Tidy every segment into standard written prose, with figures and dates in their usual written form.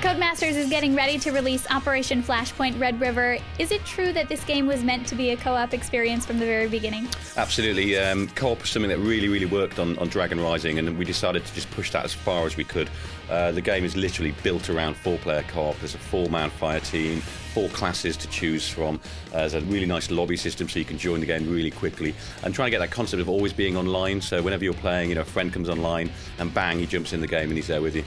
Codemasters is getting ready to release Operation Flashpoint Red River. Is it true that this game was meant to be a co-op experience from the very beginning? Absolutely. Co-op was something that really worked on Dragon Rising, and we decided to just push that as far as we could. The game is literally built around 4-player co-op. There's a 4-man fire team, 4 classes to choose from. There's a really nice lobby system so you can join the game really quickly. And trying to get that concept of always being online, so whenever you're playing, a friend comes online and bang, he jumps in the game and he's there with you.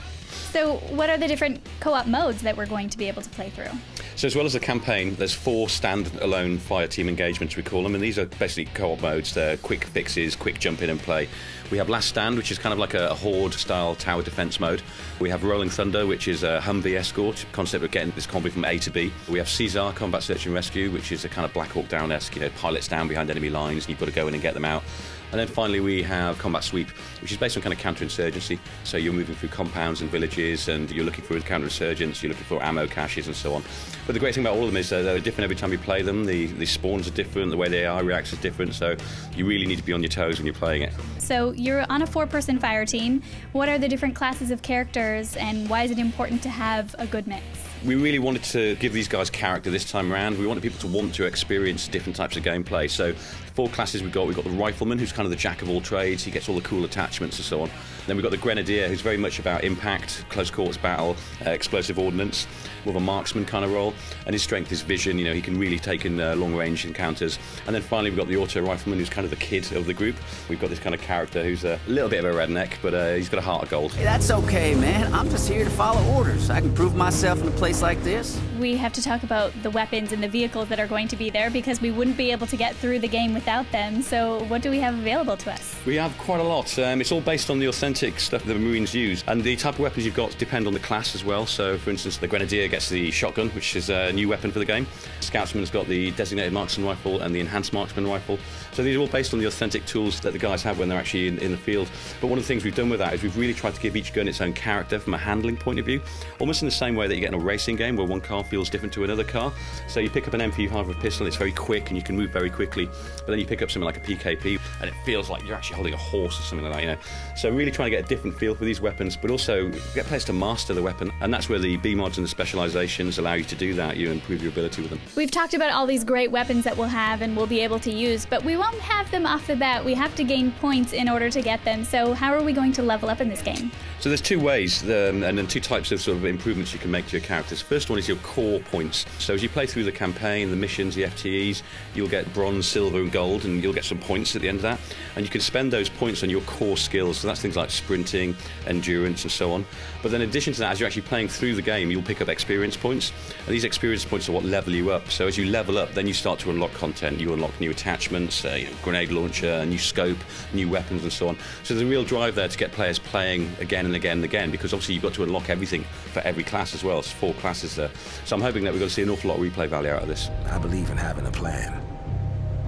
So what are the different co-op modes that we're going to be able to play through? So as well as the campaign, there's 4 stand-alone fire team engagements, we call them, and these are basically co-op modes. They're quick fixes, quick jump in and play. We have Last Stand, which is kind of like a horde-style tower defense mode. We have Rolling Thunder, which is a Humvee escort, concept of getting this convoy from A to B. We have Caesar, Combat Search and Rescue, which is a kind of Black Hawk Down-esque, pilots down behind enemy lines, and you've got to go in and get them out. And then finally we have Combat Sweep, which is based on kind of counterinsurgency. So you're moving through compounds and villages, and you're looking for counterinsurgents, you're looking for ammo caches and so on. But the great thing about all of them is they're different every time you play them. The spawns are different, the way the AI reacts is different, so you really need to be on your toes when you're playing it. So you're on a 4-person fire team. What are the different classes of characters, and why is it important to have a good mix? We really wanted to give these guys character this time around. We wanted people to want to experience different types of gameplay. So 4 classes we've got the Rifleman, who's kind of the jack of all trades. He gets all the cool attachments and so on. Then we've got the Grenadier, who's very much about impact, close quarters battle, explosive ordnance, more of a marksman kind of role. And his strength is vision. He can really take in long-range encounters. And then finally we've got the Auto Rifleman, who's kind of the kid of the group. We've got this kind of character who's a little bit of a redneck, but he's got a heart of gold. Hey, that's okay, man. I'm just here to follow orders. I can prove myself in a place like this. We have to talk about the weapons and the vehicles that are going to be there, because we wouldn't be able to get through the game without them. So what do we have available to us? We have quite a lot. It's all based on the authentic stuff that the Marines use, and the type of weapons you've got depend on the class as well. So for instance, the Grenadier gets the shotgun, which is a new weapon for the game. Scoutsman's got the designated marksman rifle and the enhanced marksman rifle. So these are all based on the authentic tools that the guys have when they're actually in the field. But one of the things we've done with that is we've really tried to give each gun its own character from a handling point of view, almost in the same way that you get in a racing game where one car feels different to another car. So you pick up an MP5 with a pistol, it's very quick and you can move very quickly, but then you pick up something like a PKP and it feels like you're actually holding a horse or something like that, So really trying to get a different feel for these weapons, but also get players to master the weapon, and that's where the B mods and the specializations allow you to do that. You improve your ability with them. We've talked about all these great weapons that we'll have and we'll be able to use, but we won't have them off the bat. We have to gain points in order to get them. So how are we going to level up in this game? So there's 2 ways, and then 2 types of sort of improvements you can make to your characters. First one is your core points. So as you play through the campaign, the missions, the FTEs, you'll get bronze, silver and gold, and you'll get some points at the end of that. And you can spend those points on your core skills. So that's things like sprinting, endurance and so on. But then in addition to that, as you're actually playing through the game, you'll pick up experience points. And these experience points are what level you up. So as you level up, then you start to unlock content. You unlock new attachments, grenade launcher, a new scope, new weapons and so on. So there's a real drive there to get players playing again and again and again, because obviously you've got to unlock everything for every class as well. It's 4 classes there. So I'm hoping that we're going to see an awful lot of replay value out of this. I believe in having a plan.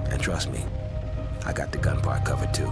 And trust me, I got the gun part covered too.